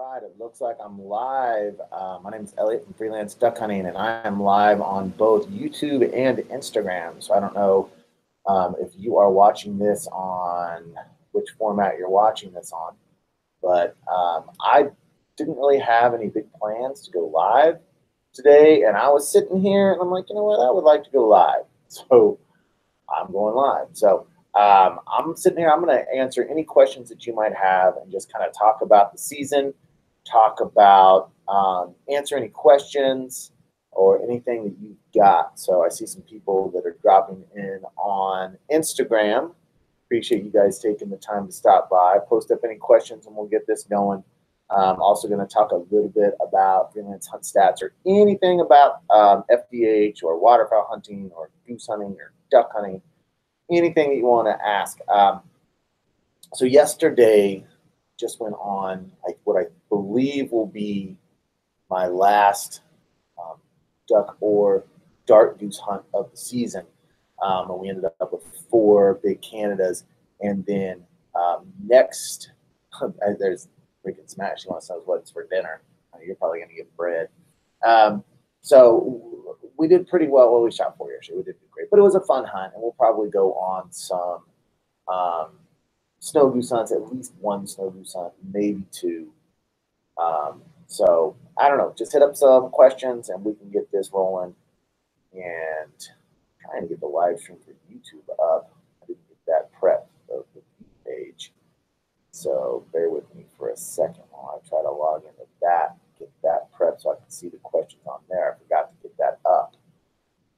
right, it looks like I'm live. My name is Elliot from Freelance Duck Hunting, and I am live on both YouTube and Instagram. So I don't know if you are watching this on which format you're watching this on, but I didn't really have any big plans to go live today, and I was sitting here and I'm like, you know what, I would like to go live. So I'm going live. So I'm sitting here. I'm going to answer any questions that you might have and just kind of talk about the season, talk about answer any questions or anything that you've got. So I see some people that are dropping in on Instagram. Appreciate you guys taking the time to stop by. Post up any questions and we'll get this going. Also going to talk a little bit about freelance hunt stats or anything about FDH or waterfowl hunting or goose hunting or duck hunting, anything that you want to ask. So yesterday just went on what I believe will be my last duck or dart goose hunt of the season. And we ended up with 4 big Canadas. And then next, there's freaking Smash. He wants to know what's for dinner. You're probably going to get bread. So we did pretty well. Well, we shot 4 yesterday. We did great. But it was a fun hunt, and we'll probably go on some snow goose hunts, at least 1 snow goose hunt, maybe 2. So I don't know. Just hit up some questions, and we can get this rolling. And trying to get the live stream for YouTube up. I didn't get that prepped of the page. So bear with me for a second while I try to log into that, get that prepped so I can see the questions on there. I forgot to get that up.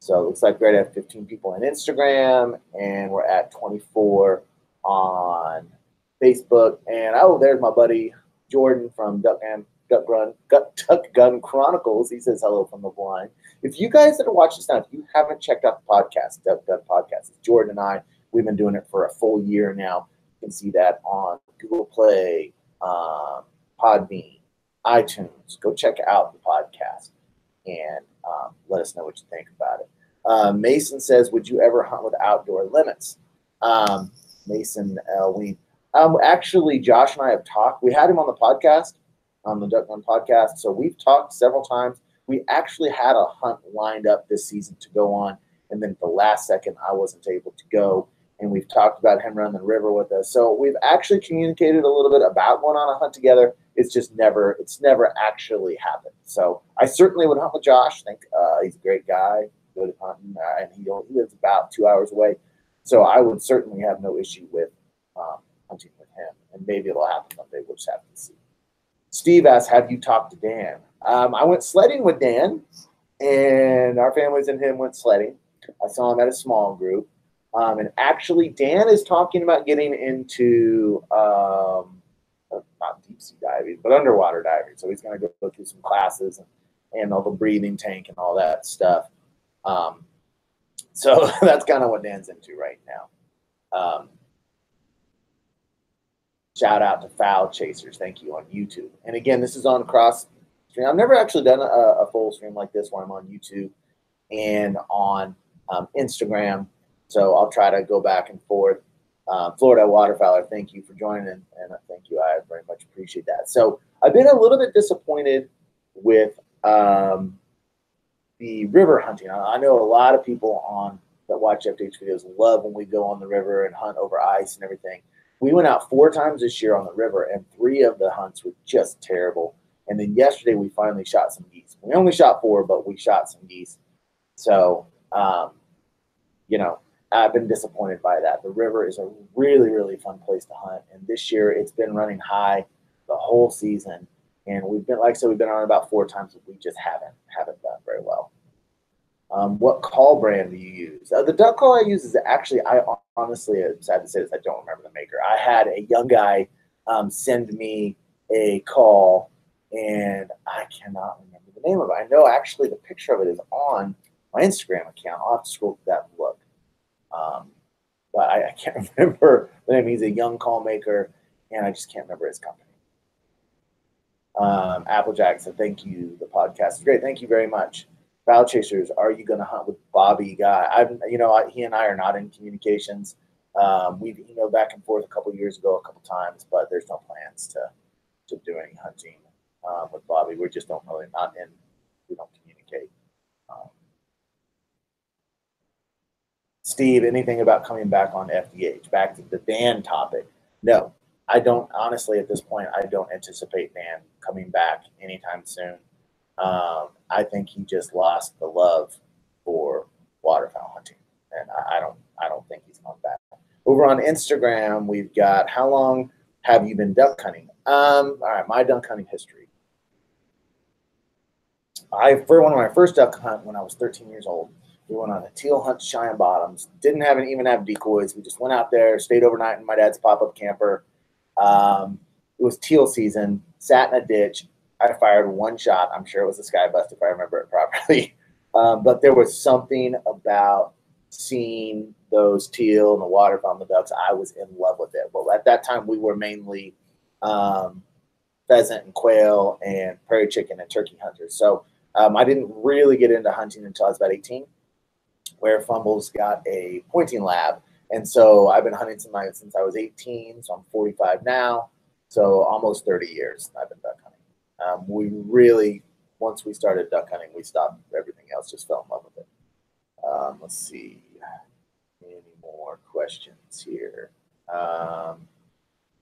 So it looks like we're at 15 people on Instagram, and we're at 24 on Facebook. And oh, there's my buddy Jordan from Duck Gun Chronicles. He says hello from the blind. If you guys that are watching this now, if you haven't checked out the podcast, Duck Gun Podcast, it's Jordan and I. We've been doing it for a full year now. You can see that on Google Play, Podbean, iTunes. Go check out the podcast and let us know what you think about it. Mason says, would you ever hunt with outdoor limits? Mason Elween. Actually, Josh and I have talked. We had him on the podcast, on the Duck Gun podcast. So we've talked several times. We actually had a hunt lined up this season to go on. And then at the last second, I wasn't able to go. And we've talked about him running the river with us. So we've actually communicated a little bit about going on a hunt together. It's never actually happened. So I certainly would hunt with Josh. I think he's a great guy, good at hunting, and he lives about 2 hours away. So I would certainly have no issue with hunting with him. And maybe it'll happen someday. We'll just have to see. Steve asks, have you talked to Dan? I went sledding with Dan, and our families and him went sledding. I saw him at a small group. And actually, Dan is talking about getting into not deep sea diving, but underwater diving. So he's going to go through some classes and all the breathing tank and all that stuff. So that's kind of what Dan's into right now. Shout out to Fowl Chasers. Thank you on YouTube. And again, this is on cross stream. I've never actually done a full stream like this where I'm on YouTube and on Instagram. So I'll try to go back and forth. Florida Waterfowler, thank you for joining, and thank you. I very much appreciate that. So I've been a little bit disappointed with the river hunting. I know a lot of people that watch FDH videos love when we go on the river and hunt over ice and everything. We went out 4 times this year on the river, and 3 of the hunts were just terrible. And then yesterday we finally shot some geese. We only shot 4, but we shot some geese. So, you know, I've been disappointed by that. The river is a really, really fun place to hunt. And this year it's been running high the whole season. And we've been, like I said, we've been on about 4 times, but we just haven't done very well. What call brand do you use? The duck call I use is actually, I honestly, I'm sad to say this, I don't remember the maker. I had a young guy send me a call, and I cannot remember the name of it. I know actually the picture of it is on my Instagram account. I'll have to scroll through that and look. But I can't remember the name. He's a young call maker, and I just can't remember his company. Applejack said, thank you. The podcast is great. Thank you very much. Fowl Chasers, are you going to hunt with Bobby Guy? He and I are not in communications. We've emailed back and forth a couple years ago, a couple times, but there's no plans to do any hunting with Bobby. We just don't really we don't communicate. Steve, anything about coming back on FDH? Back to the Dan topic. No, I don't. Honestly, at this point, I don't anticipate Dan coming back anytime soon. I think he just lost the love for waterfowl hunting, and I don't think he's coming back. Over on Instagram, we've got, how long have you been duck hunting? All right, my duck hunting history. For one of my first duck hunt when I was 13 years old, we went on a teal hunt, Cheyenne Bottoms. Didn't even have decoys. We just went out there, stayed overnight in my dad's pop-up camper. It was teal season. Sat in a ditch. I fired one shot. I'm sure it was a sky bust if I remember it properly. But there was something about seeing those teal and the waterfowl and the ducks. I was in love with it. Well, at that time, we were mainly pheasant and quail and prairie chicken and turkey hunters. So I didn't really get into hunting until I was about 18, where Fumbles got a pointing lab. And so I've been hunting since I was 18, so I'm 45 now. So almost 30 years I've been duck hunting. We really, once we started duck hunting, we stopped everything else, just fell in love with it. Let's see, any more questions here?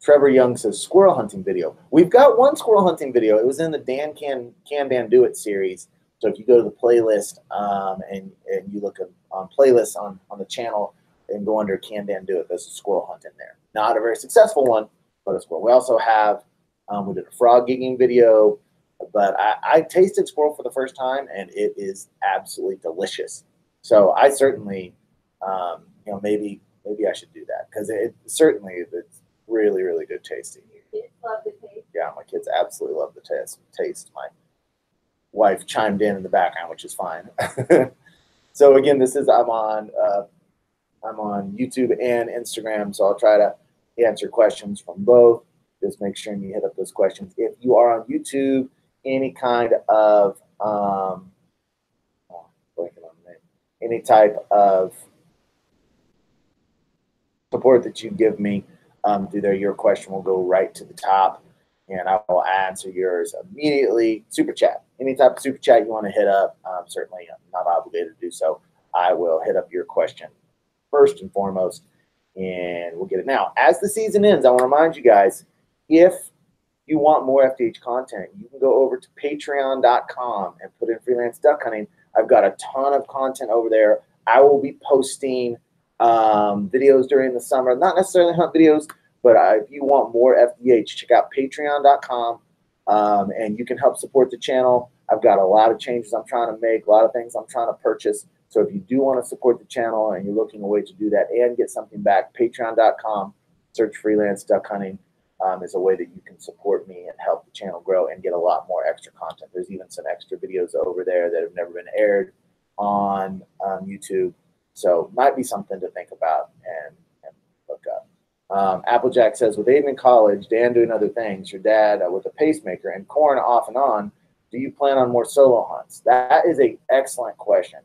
Trevor Young says, squirrel hunting video. We've got one squirrel hunting video. It was in the Dan Do It series. So if you go to the playlist and you look on playlists on the channel and go under Do It, there's a squirrel hunt in there. Not a very successful one, but a squirrel. We also have, we did a frog gigging video, but I tasted squirrel for the first time, and it is absolutely delicious. So I certainly, maybe I should do that, because it's really, really good tasting. Your kids love the taste. Yeah, my kids absolutely love the taste. My wife chimed in the background, which is fine. So again, I'm on YouTube and Instagram, so I'll try to answer questions from both. Just make sure you hit up those questions. If you are on YouTube, any kind of any type of support that you give me through there, your question will go right to the top, and I will answer yours immediately. Super chat, any type of super chat you want to hit up, certainly I'm not obligated to do so. I will hit up your question first and foremost, and we'll get it. Now, as the season ends, I want to remind you guys, if you want more FDH content, you can go over to patreon.com and put in Freelance Duck Hunting. I've got a ton of content over there. I will be posting videos during the summer, not necessarily hunt videos, but if you want more FDH, check out patreon.com, and you can help support the channel. I've got a lot of changes I'm trying to make, a lot of things I'm trying to purchase. So if you do want to support the channel and you're looking a way to do that and get something back, patreon.com, search Freelance Duck Hunting is a way that you can support me and help the channel grow and get a lot more extra content. There's even some extra videos over there that have never been aired on YouTube. So might be something to think about and look up. Applejack says, with Aiden in college, Dan doing other things, your dad with a pacemaker, and corn off and on, do you plan on more solo hunts? That is an excellent question,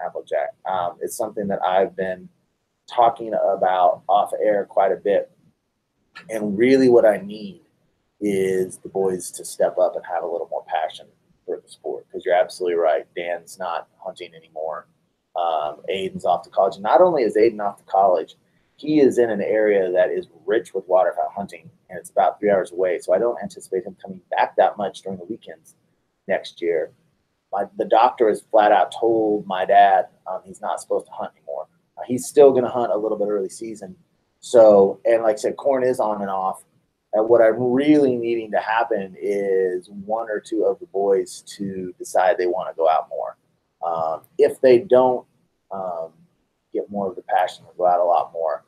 Applejack. It's something that I've been talking about off air quite a bit. And really what I need is the boys to step up and have a little more passion for the sport, because you're absolutely right. Dan's not hunting anymore. Aiden's off to college. And not only is Aiden off to college, he is in an area that is rich with waterfowl hunting, and it's about 3 hours away. So I don't anticipate him coming back that much during the weekends next year. The doctor has flat out told my dad he's not supposed to hunt anymore. He's still going to hunt a little bit early season. So, and like I said, corn is on and off. And what I'm really needing to happen is one or two of the boys to decide they want to go out more. If they don't get more of the passion to go out a lot more,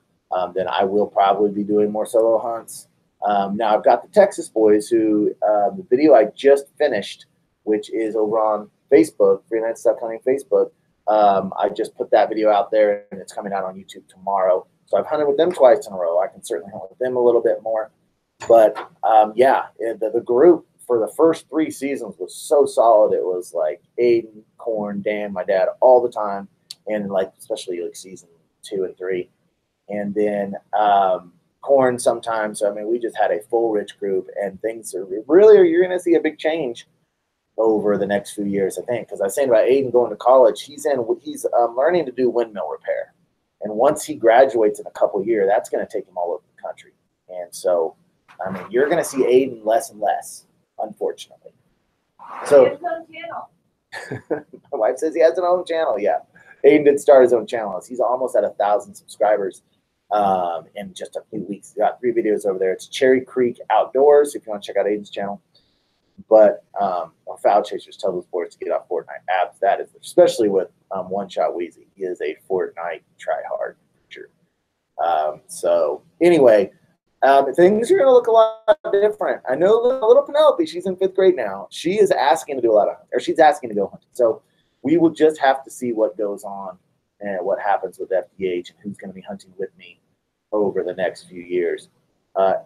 then I will probably be doing more solo hunts. Now, I've got the Texas boys who, the video I just finished, which is over on Facebook, Freelance Duck Hunting Facebook, I just put that video out there, and it's coming out on YouTube tomorrow. So I've hunted with them twice in a row. I can certainly hunt with them a little bit more. But, yeah, the group for the first 3 seasons was so solid. It was like Aiden, Corn, Dan, my dad all the time, and like especially like season 2 and 3. And then corn sometimes. So, I mean, we just had a full rich group, and things are really, you're going to see a big change over the next few years, I think. Because I was saying about Aiden going to college, he's learning to do windmill repair. And once he graduates in a couple of years, that's going to take him all over the country. And so, I mean, you're going to see Aiden less and less, unfortunately. So, he has his own channel. My wife says he has an own channel. Yeah, Aiden did start his own channel. He's almost at 1,000 subscribers in just a few weeks. He's got 3 videos over there. It's Cherry Creek Outdoors if you want to check out Aiden's channel. But our foul chasers tell those boys to get off Fortnite apps. That is, especially with One Shot Wheezy. He is a Fortnite tryhard creature. So anyway, things are going to look a lot different. I know little Penelope, she's in 5th grade now. She is asking to do a lot of, or she's asking to go hunting. So we will just have to see what goes on and what happens with FDH and who's going to be hunting with me over the next few years.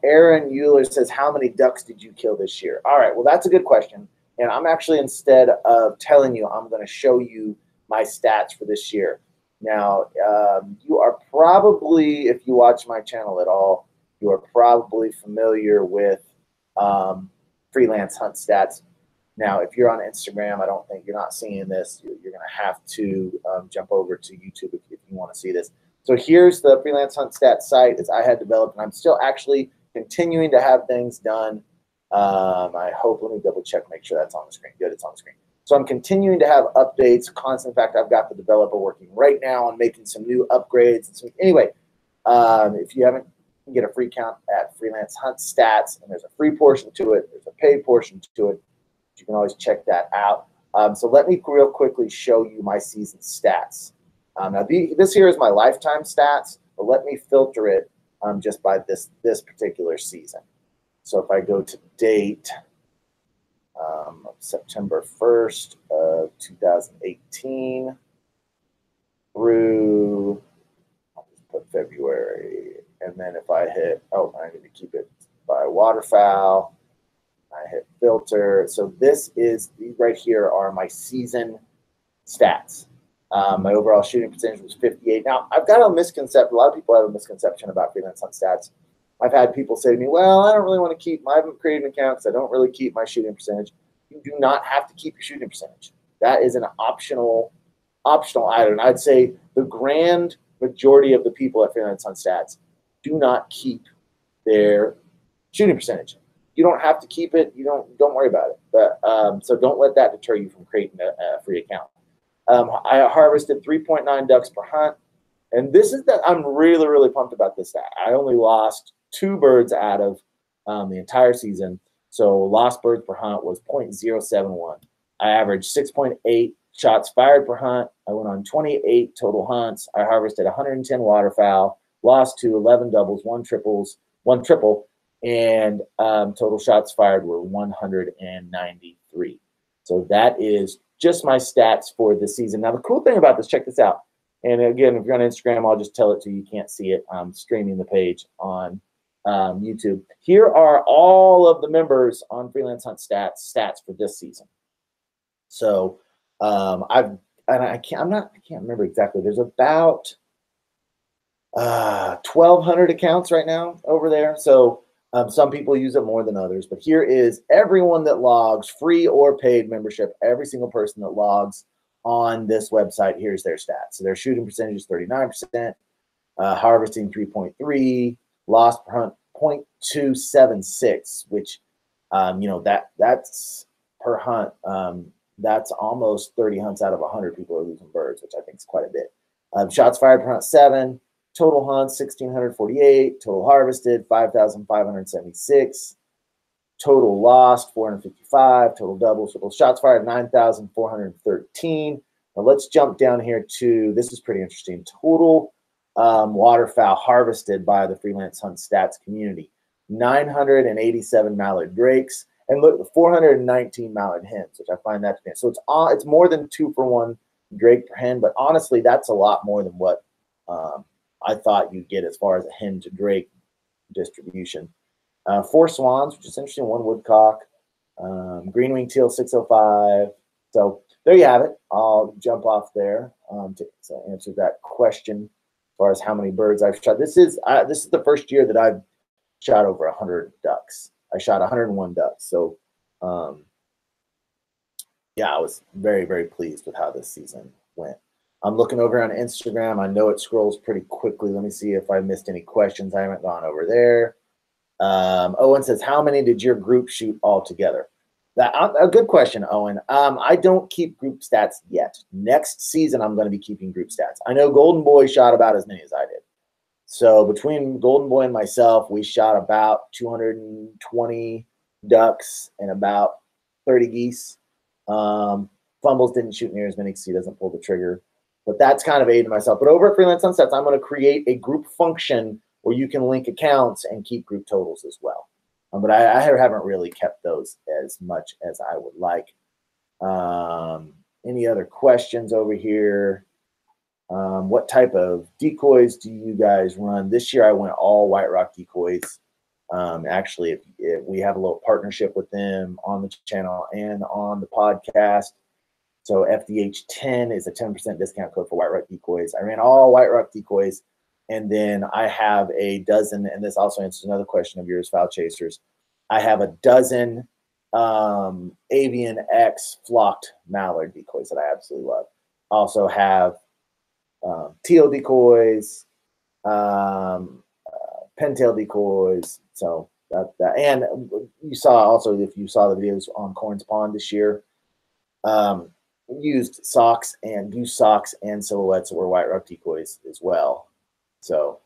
Aaron Euler says, how many ducks did you kill this year? All right, well, that's a good question. And I'm actually, instead of telling you, I'm going to show you my stats for this year. Now, you are probably, if you watch my channel at all, you are probably familiar with Freelance Hunt Stats. Now, if you're on Instagram, I don't think you're not seeing this. You're going to have to jump over to YouTube if you want to see this. So here's the Freelance Hunt Stats site that I had developed, and I'm still actually continuing to have things done. I hope, let me double check, make sure that's on the screen. Good, it's on the screen. So I'm continuing to have updates constant. In fact, I've got the developer working right now on making some new upgrades. And so anyway, if you haven't, you can get a free account at Freelance Hunt Stats, and there's a free portion to it. There's a paid portion to it. You can always check that out. So let me real quickly show you my season stats. Now, this here is my lifetime stats, but let me filter it just by this particular season. So if I go to date, September 1st of 2018 through, I'll just put February, and then if I hit, oh, I need to keep it by waterfowl. I hit filter. So this is, these right here are my season stats. My overall shooting percentage was 58. Now, I've got a misconception. A lot of people have a misconception about Freelance Hunt Stats. I've had people say to me, well, I don't really want to keep, I haven't created an account because I don't really keep my shooting percentage. You do not have to keep your shooting percentage. That is an optional item. And I'd say the grand majority of the people at Freelance Hunt Stats do not keep their shooting percentage. You don't have to keep it. You don't worry about it. But so don't let that deter you from creating a free account. I harvested 3.9 ducks per hunt, and this is that I'm really, really pumped about this stat. I only lost 2 birds out of the entire season, so lost birds per hunt was 0.071. I averaged 6.8 shots fired per hunt. I went on 28 total hunts. I harvested 110 waterfowl, lost 2, 11 doubles, 1 triple, and total shots fired were 193. So that is just my stats for this season. Now, the cool thing about this, check this out. And again, if you're on Instagram, I'll just tell it to you. You can't see it. I'm streaming the page on YouTube. Here are all of the members on Freelance Hunt stats for this season. So I can't remember exactly. There's about 1,200 accounts right now over there. So some people use it more than others, but here is everyone that logs, free or paid membership, every single person that logs on this website. Here's their stats. So their shooting percentage is 39%, harvesting 3.3, lost per hunt 0.276, which, you know, that's per hunt. That's almost 30 hunts out of 100 people are losing birds, which I think is quite a bit. Shots fired per hunt, 7. Total hunts, 1,648. Total harvested, 5,576. Total lost, 455. Total doubles, total shots fired, 9,413. Now let's jump down here to, this is pretty interesting, total waterfowl harvested by the Freelance Hunt Stats community. 987 mallard drakes, and look, 419 mallard hens, which I find that to be, so it's more than 2 for 1 drake per hen, but honestly, that's a lot more than what I thought you'd get as far as a hen to drake distribution. 4 swans, which is interesting, 1 woodcock, green-winged teal 605. So there you have it. I'll jump off there to answer that question. far as how many birds I've shot, this is the first year that I've shot over 100 ducks. I shot 101 ducks. So, yeah, I was very, very pleased with how this season went. I'm looking over on Instagram. I know it scrolls pretty quickly. Let me see if I missed any questions. I haven't gone over there. Owen says, how many did your group shoot all together? A good question, Owen. I don't keep group stats yet. Next season, I'm going to be keeping group stats. I know Golden Boy shot about as many as I did. So between Golden Boy and myself, we shot about 220 ducks and about 30 geese. Fumbles didn't shoot near as many because he doesn't pull the trigger. But that's kind of aiding myself. But over at Freelance Sunsets, I'm going to create a group function where you can link accounts and keep group totals as well. But I haven't really kept those as much as I would like. Any other questions over here? What type of decoys do you guys run? This year I went all White Rock decoys. Actually, if we have a little partnership with them on the channel and on the podcast. So FDH 10 is a 10% discount code for White Rock decoys. I ran all White Rock decoys. And then I have a dozen, and this also answers another question of yours, Foul Chasers. I have a dozen Avian X flocked mallard decoys that I absolutely love. Also have teal decoys, pintail decoys. So and you saw also, if you saw the videos on Corns Pond this year, used socks and goose socks and silhouettes that were White Rock decoys as well. So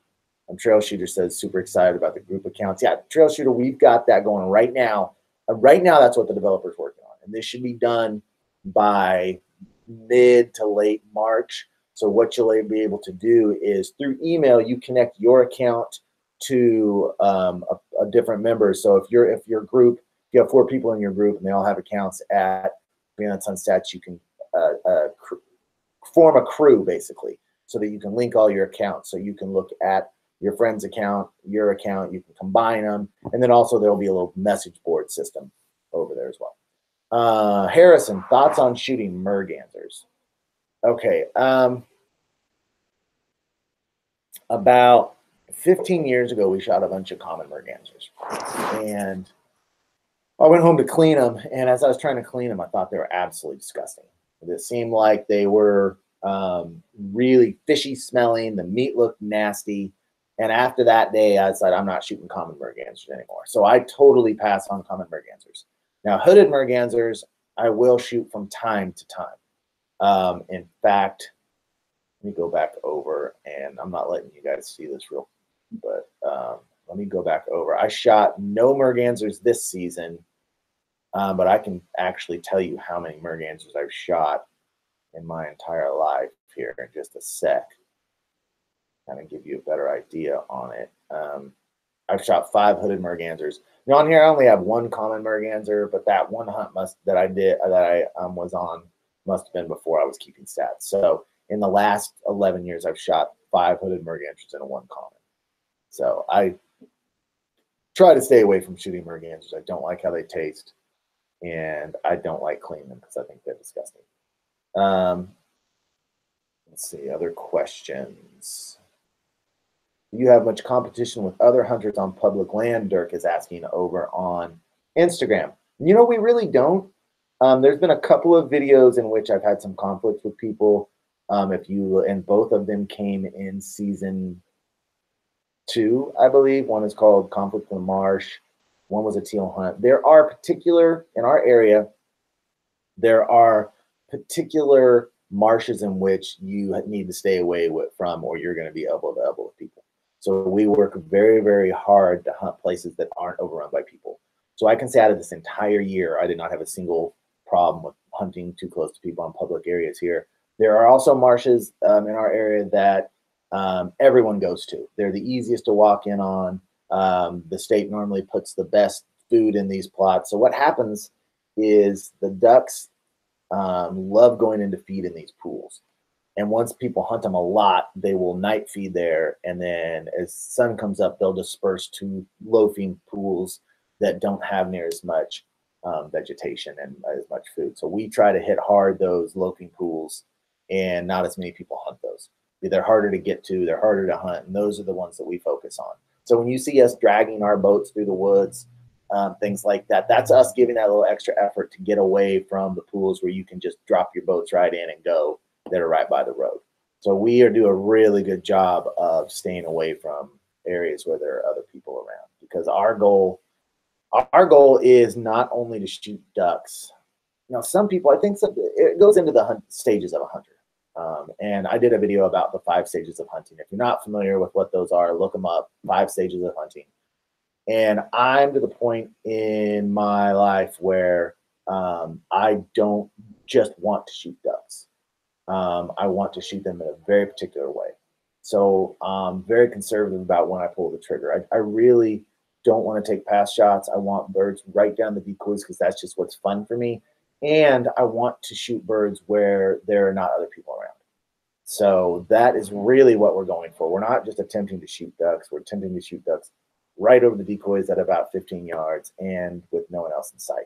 Trail Shooter says super excited about the group accounts. Yeah, Trail Shooter, we've got that going right now. Right now, that's what the developer's working on. And this should be done by mid to late March. So what you'll be able to do is through email, you connect your account to a different member. So if your group, you have 4 people in your group and they all have accounts at Freelance Sunsets, you can form a crew basically, so that you can link all your accounts. So you can look at your friend's account, your account, you can combine them. And then also there'll be a little message board system over there as well. Harrison, thoughts on shooting mergansers? Okay. About 15 years ago, we shot a bunch of common mergansers. And I went home to clean them. And as I was trying to clean them, I thought they were absolutely disgusting. It seemed like they were really fishy smelling. The meat looked nasty. And after that day, I decided I'm not shooting common mergansers anymore. So I totally passed on common mergansers. Now, hooded mergansers, I will shoot from time to time. In fact, let me go back over, and I'm not letting you guys see this but let me go back over. I shot no mergansers this season, but I can actually tell you how many mergansers I've shot in my entire life here in just a sec. Kind of give you a better idea on it. I've shot 5 hooded mergansers. Now on here I only have 1 common merganser, but that one hunt that I was on must have been before I was keeping stats. So in the last 11 years, I've shot 5 hooded mergansers and 1 common. So I try to stay away from shooting mergansers. I don't like how they taste, and I don't like cleaning them because I think they're disgusting. Let's see, other questions. Do you have much competition with other hunters on public land? Dirk is asking over on Instagram. You know, we really don't. There's been a couple of videos in which I've had some conflicts with people. And both of them came in season 2, I believe. One is called Conflict in the Marsh. One was a teal hunt. There are particular, in our area, there are particular marshes in which you need to stay away from, or you're going to be elbow to elbow with people. So we work very, very hard to hunt places that aren't overrun by people. So I can say out of this entire year, I did not have a single problem with hunting too close to people on public areas here. There are also marshes in our area that everyone goes to. They're the easiest to walk in on. The state normally puts the best food in these plots. So what happens is the ducks love going in to feed in these pools. And once people hunt them a lot, they will night feed there. And then as sun comes up, they'll disperse to loafing pools that don't have near as much vegetation and as much food. So we try to hit hard those loafing pools, and not as many people hunt those. They're harder to get to, they're harder to hunt, and those are the ones that we focus on. So when you see us dragging our boats through the woods, things like that, that's us giving that little extra effort to get away from the pools where you can just drop your boats right in and go that are right by the road. So we do a really good job of staying away from areas where there are other people around, because our goal is not only to shoot ducks. Now, some people, I think it goes into the stages of a hunter. And I did a video about the 5 stages of hunting. If you're not familiar with what those are, look them up, 5 stages of hunting. And I'm to the point in my life where I don't just want to shoot ducks. I want to shoot them in a very particular way. So I'm very conservative about when I pull the trigger. I really don't want to take pass shots. I want birds right down the decoys because that's just what's fun for me. And I want to shoot birds where there are not other people around. So that is really what we're going for. We're not just attempting to shoot ducks. We're attempting to shoot ducks right over the decoys at about 15 yards and with no one else in sight.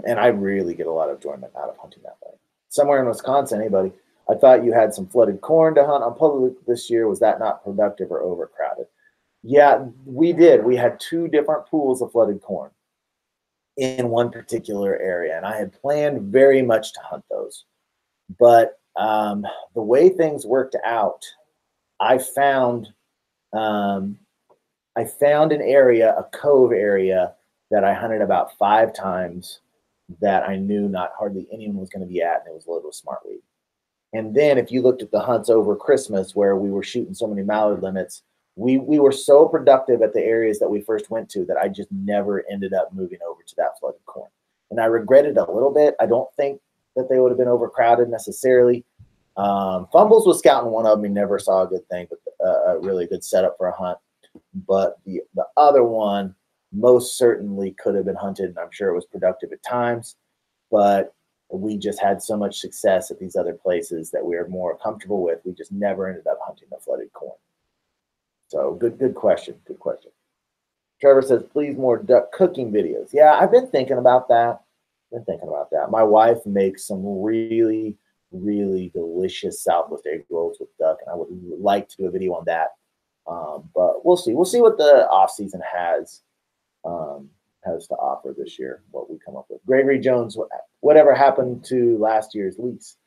And I really get a lot of enjoyment out of hunting that way. Somewhere in Wisconsin, anybody, I thought you had some flooded corn to hunt on public this year. Was that not productive or overcrowded? Yeah, we did. We had 2 different pools of flooded corn in one particular area, and I had planned very much to hunt those. But the way things worked out, I found an area, a cove area, that I hunted about 5 times that I knew not hardly anyone was going to be at, and it was loaded with smartweed. And then if you looked at the hunts over Christmas where we were shooting so many mallard limits, we were so productive at the areas that we first went to that I just never ended up moving over to that flooded corn. And I regret it a little bit. I don't think that they would have been overcrowded necessarily. Fumbles was scouting one of them. He never saw a good thing, but a really good setup for a hunt. But the other one most certainly could have been hunted, and I'm sure it was productive at times. But we just had so much success at these other places that we are more comfortable with. We just never ended up hunting the flooded corn. So good question. Good question. Trevor says, please more duck cooking videos. Yeah, I've been thinking about that. My wife makes some really, really delicious Southwest egg rolls with duck, and I would like to do a video on that. But we'll see. We'll see what the off season has to offer this year, what we come up with. Gregory Jones, whatever happened to last year's lease?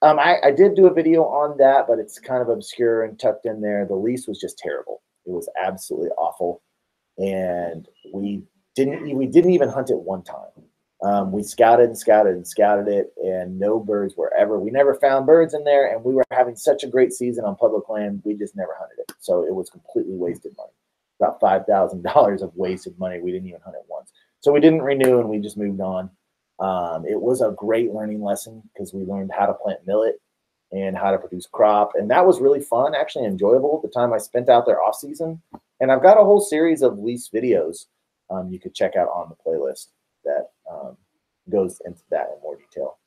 I did do a video on that, but it's kind of obscure and tucked in there. The lease was just terrible. It was absolutely awful, and we didn't even hunt it one time. We scouted it, and no birds were ever. We never found birds in there, and we were having such a great season on public land. We just never hunted it, so it was completely wasted money. About $5,000 of wasted money. We didn't even hunt it once, so we didn't renew, and we just moved on. It was a great learning lesson because we learned how to plant millet and how to produce crop, and that was really fun, actually enjoyable, the time I spent out there off season. And I've got a whole series of lease videos you could check out on the playlist that goes into that in more detail.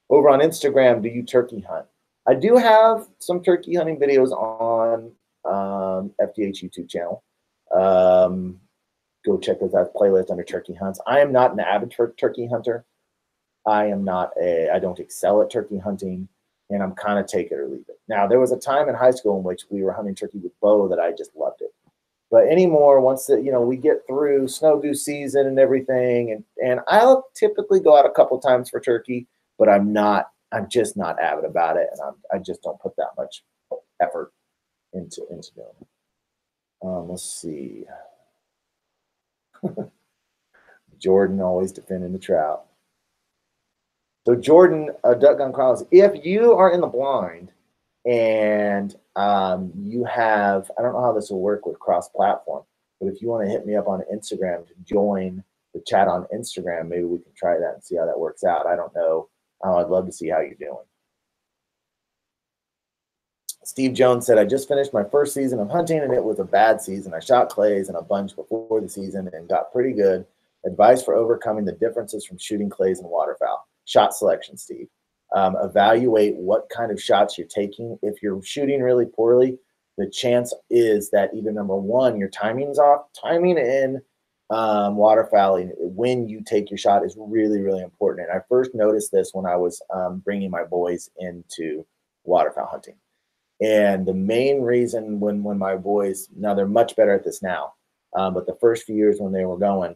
Over on Instagram, do you turkey hunt? I do have some turkey hunting videos on FDH YouTube channel. Go check those out, playlist under turkey hunts. I am not an avid turkey hunter. I don't excel at turkey hunting, and I'm kind of take it or leave it. Now, there was a time in high school in which we were hunting turkey with bow that I just loved it. But anymore, once we get through snow goose season and everything, and I'll typically go out a couple times for turkey, but I'm just not avid about it, and I just don't put that much effort into doing it. Let's see. Jordan always defending the trout. So Jordan, Duck Gun Chronicles, if you are in the blind and you have, I don't know how this will work with cross-platform, but if you want to hit me up on Instagram to join the chat on Instagram, maybe we can try that and see how that works out. I don't know. I'd love to see how you're doing. Steve Jones said, I just finished my first season of hunting, and it was a bad season. I shot clays and a bunch before the season and got pretty good. Advice for overcoming the differences from shooting clays and waterfowl. Shot selection, Steve. Evaluate what kind of shots you're taking. If you're shooting really poorly, the chance is that either number one, your timing's off. Timing in waterfowling, when you take your shot, is really, really important. And I first noticed this when I was bringing my boys into waterfowl hunting. And the main reason when my boys, now they're much better at this now, but the first few years when they were going,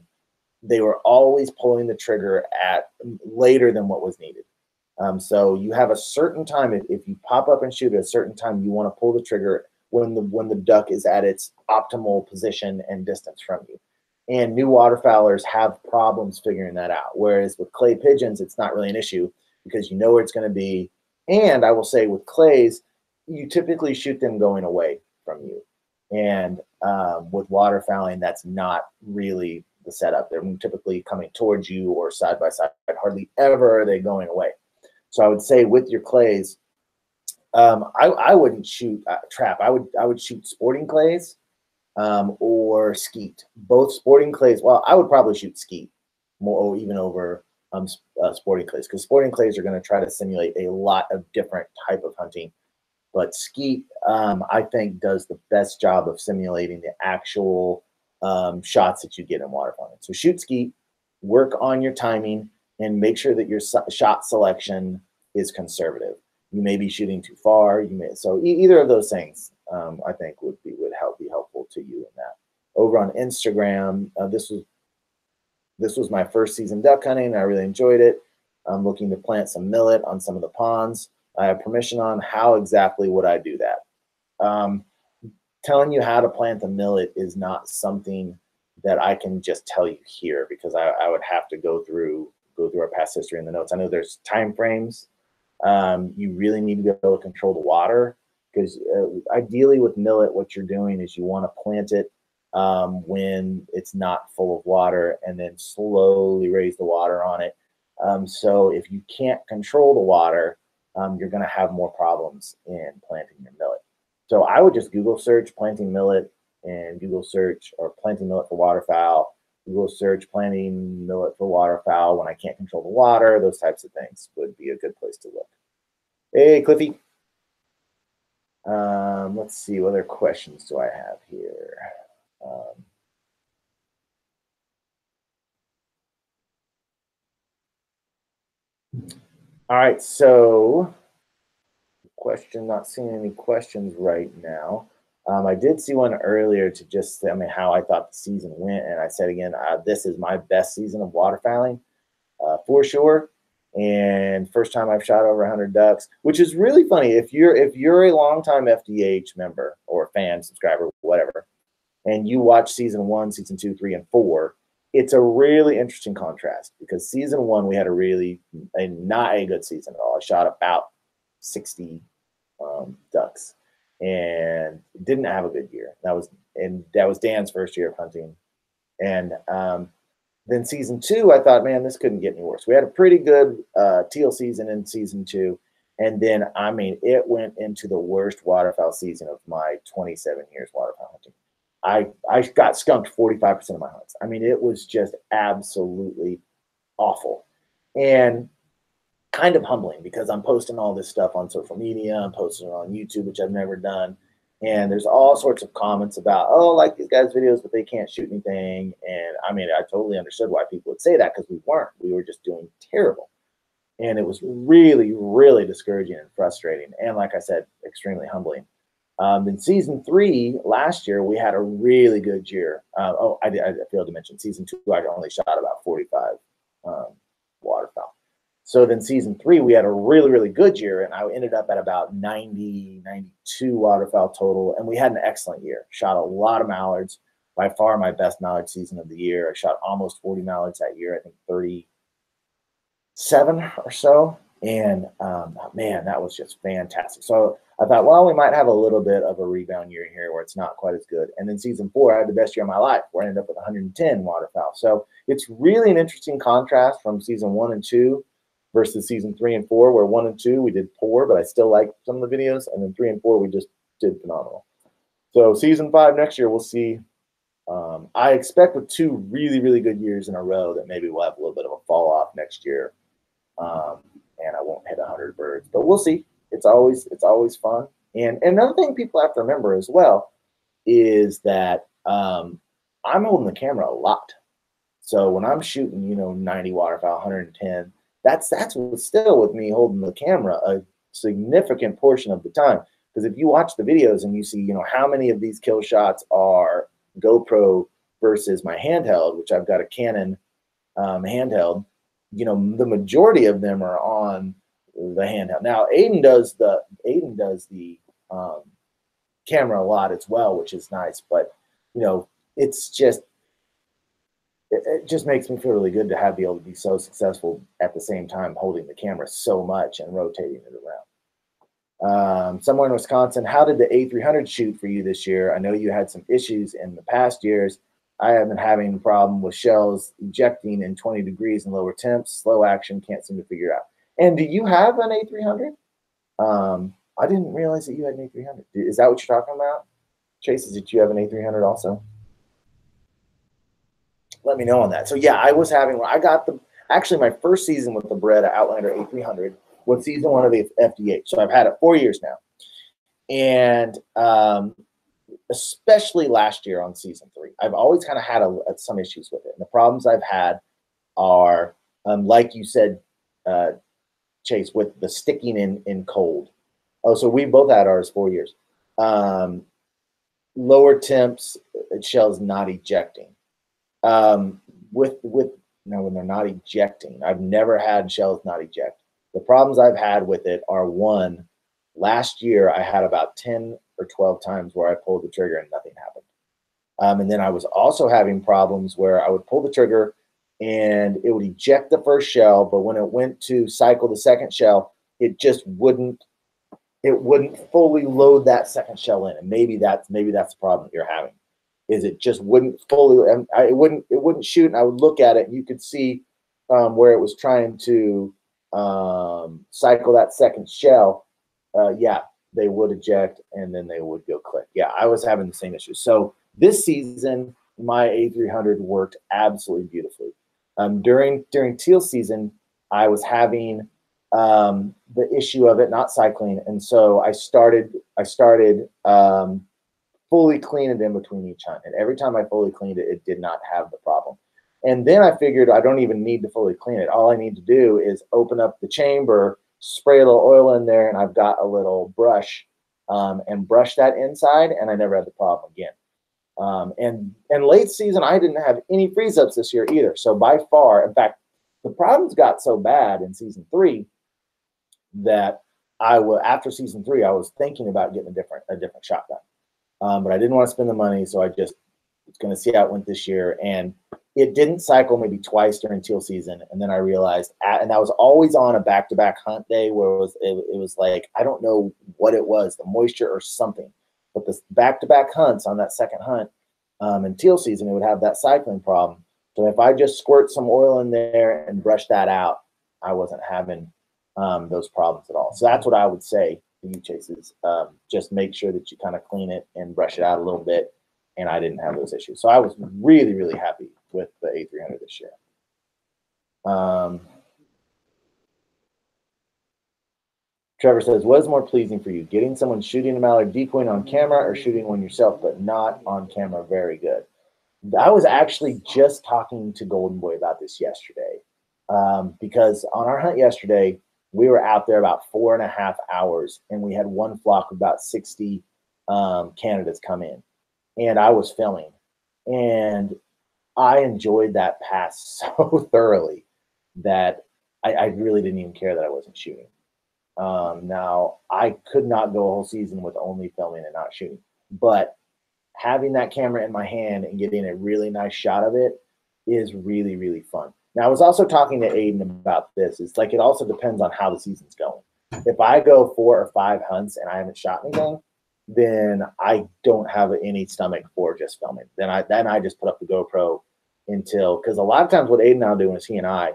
they were always pulling the trigger at later than what was needed. So you have a certain time, if you pop up and shoot at a certain time, you want to pull the trigger when the duck is at its optimal position and distance from you. And new waterfowlers have problems figuring that out. Whereas with clay pigeons, it's not really an issue because you know where it's going to be. And I will say with clays, you typically shoot them going away from you. And with waterfowling, that's not really the setup. They're typically coming towards you or side by side. Hardly ever are they going away. So I would say with your clays, I wouldn't shoot trap. I would shoot sporting clays or skeet. Both sporting clays. Well, I would probably shoot skeet more, even over sporting clays, because sporting clays are going to try to simulate a lot of different type of hunting. But skeet, I think, does the best job of simulating the actual shots that you get in waterfowling. So shoot skeet, work on your timing, and make sure that your shot selection is conservative. You may be shooting too far. You may, so either of those things, I think, would be helpful to you in that. Over on Instagram, this was my first season duck hunting. I really enjoyed it. I'm looking to plant some millet on some of the ponds. I have permission on. How exactly would I do that? Telling you how to plant the millet is not something that I can just tell you here, because I would have to go through our past history in the notes. I know there's time frames. You really need to be able to control the water, because ideally with millet, what you're doing is you want to plant it when it's not full of water, and then slowly raise the water on it. So if you can't control the water, you're going to have more problems in planting your millet. So I would just Google search planting millet, and Google search, or planting millet for waterfowl. Google search planting millet for waterfowl when I can't control the water. Those types of things would be a good place to look. Hey, Cliffy. Let's see, what other questions do I have here? All right, so question, not seeing any questions right now. I did see one earlier to just tell me how I thought the season went, and I said again, this is my best season of waterfowling for sure. And first time I've shot over 100 ducks, which is really funny. If you're a longtime FDH member or fan, subscriber, whatever, and you watch season 1, season 2, 3, and 4, it's a really interesting contrast, because season 1 we had not a good season at all. I shot about 60 ducks and didn't have a good year. That was Dan's first year of hunting. And then season 2, I thought, man, this couldn't get any worse. We had a pretty good teal season in season 2. And then, I mean, it went into the worst waterfowl season of my 27 years waterfowl hunting. I got skunked 45% of my hunts. I mean, it was just absolutely awful. And kind of humbling, because I'm posting all this stuff on social media. I'm posting it on YouTube, which I've never done. And there's all sorts of comments about, oh, like these guys' videos, but they can't shoot anything. And I mean, I totally understood why people would say that, because we weren't. We were just doing terrible. And it was really, really discouraging and frustrating. And like I said, extremely humbling. In season 3 last year, we had a really good year. I failed to mention season 2, I only shot about 45 waterfowl. So then season 3, we had a really, really good year, and I ended up at about 90, 92 waterfowl total, and we had an excellent year. Shot a lot of mallards, by far my best mallard season of the year. I shot almost 40 mallards that year, I think 37 or so, and man, that was just fantastic. So I thought, well, we might have a little bit of a rebound year here where it's not quite as good. And then season 4, I had the best year of my life, where I ended up with 110 waterfowl. So it's really an interesting contrast from season 1 and 2 versus season 3 and 4, where 1 and 2 we did poor, but I still like some of the videos, and then 3 and 4 we just did phenomenal. So season 5 next year, we'll see. I expect with 2 really, really good years in a row that maybe we'll have a little bit of a fall off next year, and I won't hit 100 birds, but we'll see. It's always fun. And another thing people have to remember as well is that I'm holding the camera a lot. So when I'm shooting, 90 waterfowl, 110, that's still with me holding the camera a significant portion of the time. Because if you watch the videos and you see, how many of these kill shots are GoPro versus my handheld, which I've got a Canon handheld, the majority of them are on the handheld. Now Aiden does the camera a lot as well, which is nice. But it's just it just makes me feel really good to be able to be so successful at the same time holding the camera so much and rotating it around. Somewhere in Wisconsin, how did the A300 shoot for you this year? I know you had some issues in the past years. I have been having a problem with shells ejecting in 20 degrees and lower temps, slow action, can't seem to figure it out. And do you have an A300? I didn't realize that you had an A300. Is that what you're talking about? Chase, did you have an A300 also? Let me know on that. So yeah, I got actually my first season with the Beretta Outlander A300 was season 1 of the FDH. So I've had it 4 years now. And especially last year on season 3, I've always kind of had some issues with it. And the problems I've had are, like you said, Chase, with the sticking in cold. Oh, so we both had ours 4 years. Lower temps, shells not ejecting. When they're not ejecting, I've never had shells not eject. The problems I've had with it are, one, last year I had about 10 or 12 times where I pulled the trigger and nothing happened. And then I was also having problems where I would pull the trigger and it would eject the first shell, but when it went to cycle the second shell, it just wouldn't fully load that second shell in. And maybe that's the problem that you're having. Is it just wouldn't fully, and it wouldn't shoot, and I would look at it and you could see where it was trying to cycle that second shell. Yeah, they would eject and then they would go click. Yeah, I was having the same issue. So this season, my A300 worked absolutely beautifully. During teal season, I was having the issue of it not cycling, and so I started fully clean it in between each hunt. And every time I fully cleaned it, it did not have the problem. And then I figured I don't even need to fully clean it. All I need to do is open up the chamber, spray a little oil in there, and I've got a little brush and brush that inside, and I never had the problem again. And late season, I didn't have any freeze ups this year either. So by far, in fact, the problems got so bad in season 3 that after season 3, I was thinking about getting a different shotgun. But I didn't want to spend the money, so I just was going to see how it went this year. And it didn't cycle maybe twice during teal season. And then I realized, and I was always on a back-to-back hunt day where it was like, I don't know what it was, the moisture or something. But the back-to-back hunts on that second hunt in teal season, it would have that cycling problem. So if I just squirt some oil in there and brush that out, I wasn't having those problems at all. So that's what I would say to you, Chase, is just make sure that you kind of clean it and brush it out a little bit. And I didn't have those issues. So I was really, really happy with the A300 this year. Trevor says, what is more pleasing for you? Getting someone shooting a mallard decoying on camera or shooting one yourself, but not on camera? Very good. I was actually just talking to Golden Boy about this yesterday because on our hunt yesterday, we were out there about 4.5 hours and we had one flock of about 60 candidates come in. And I was filming, and I enjoyed that pass so thoroughly that I really didn't even care that I wasn't shooting. Now, I could not go a whole season with only filming and not shooting, but having that camera in my hand and getting a really nice shot of it is really, really fun. Now, I was also talking to Aiden about this. It's like it also depends on how the season's going. If I go 4 or 5 hunts and I haven't shot anything, then I don't have any stomach for just filming. Then I just put up the GoPro until, because a lot of times what Aiden and I are doing is he and I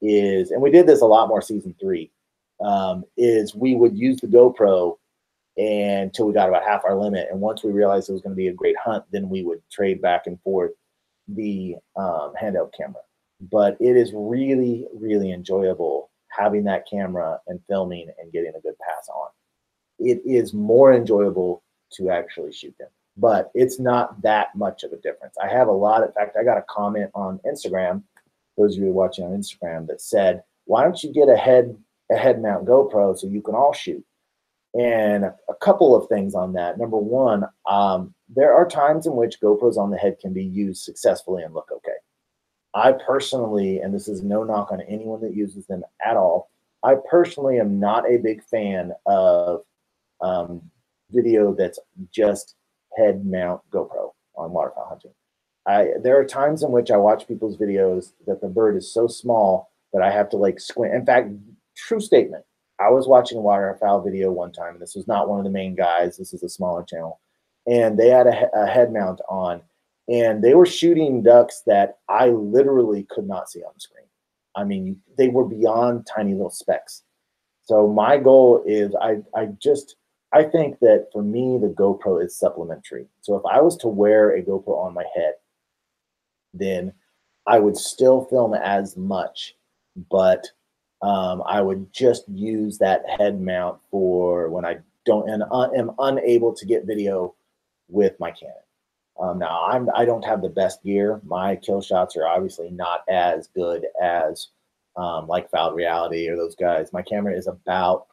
is, and we did this a lot more season 3, is we would use the GoPro until we got about half our limit. And once we realized it was going to be a great hunt, then we would trade back and forth the handheld camera. But it is really, really enjoyable having that camera and filming and getting a good pass on. It is more enjoyable to actually shoot them. but it's not that much of a difference. I have a lot. In fact, I got a comment on Instagram, those of you watching on Instagram, that said, why don't you get a head mount GoPro so you can all shoot? And a couple of things on that. Number one, there are times in which GoPros on the head can be used successfully and look okay. I personally, and this is no knock on anyone that uses them at all, I personally am not a big fan of video that's just head mount GoPro on waterfowl hunting. There are times in which I watch people's videos that the bird is so small that I have to like squint. In fact, true statement. I was watching a waterfowl video one time, and this was not one of the main guys. This is a smaller channel, and they had a head mount on, and they were shooting ducks that I literally could not see on the screen. I mean, they were beyond tiny little specks. So my goal is I think that for me, the GoPro is supplementary. So if I was to wear a GoPro on my head, then I would still film as much, but I would just use that head mount for when I don't and am unable to get video with my Canon. Now I don't have the best gear. My kill shots are obviously not as good as like Foul Reality or those guys. My camera is about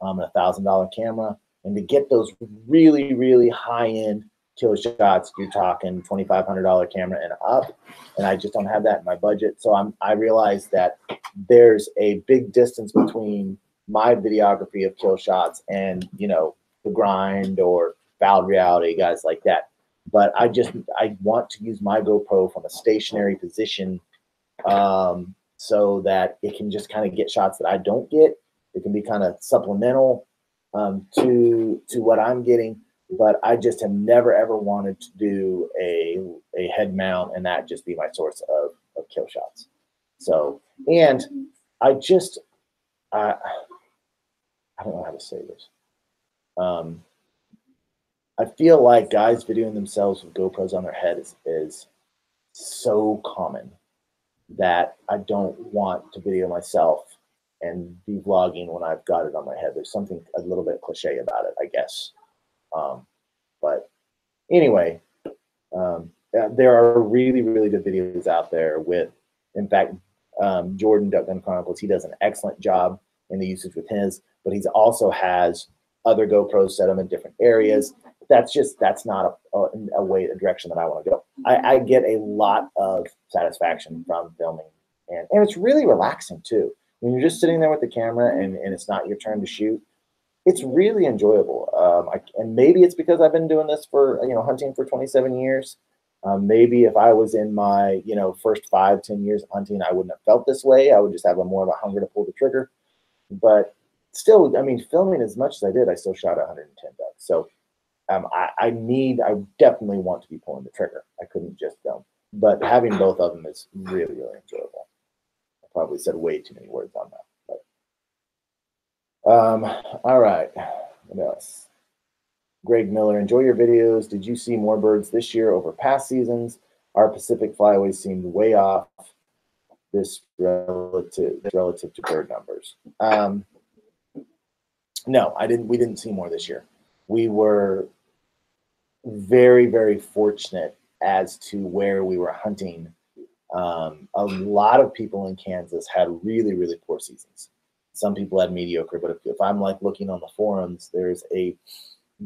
$1,000 camera, and to get those really, really high end kill shots, you're talking $2,500 camera and up, and I just don't have that in my budget. So I realized that there's a big distance between my videography of kill shots and, you know, the grind or Foul Reality, guys like that. But I want to use my GoPro from a stationary position so that it can just kind of get shots that I don't get. It can be kind of supplemental to what I'm getting, but I just have never ever wanted to do a head mount and that just be my source of kill shots. So, and I don't know how to say this. I feel like guys videoing themselves with GoPros on their head is so common that I don't want to video myself and be vlogging when I've got it on my head. There's something a little bit cliche about it, I guess. But anyway, there are really, really good videos out there with, in fact, Jordan Duck Gun Chronicles, he does an excellent job in the usage with his, but he also has other GoPros set them in different areas. That's not a direction that I want to go. I get a lot of satisfaction from filming, and it's really relaxing too. When you're just sitting there with the camera and it's not your turn to shoot, it's really enjoyable. And maybe it's because I've been doing this for, hunting for 27 years. Maybe if I was in my, first 5-10 years of hunting, I wouldn't have felt this way. I would just have more of a hunger to pull the trigger. But still, I mean, filming as much as I did, I still shot 110 ducks. So I definitely want to be pulling the trigger. I couldn't just film. But having both of them is really, really enjoyable. I probably said way too many words on that. All right, what else? Greg Miller, enjoy your videos. Did you see more birds this year over past seasons? Our Pacific flyways seemed way off this relative to bird numbers. No, we didn't see more this year. We were very, very fortunate as to where we were hunting. A lot of people in Kansas had really, really poor seasons. Some people had mediocre, but if I'm like looking on the forums, there's a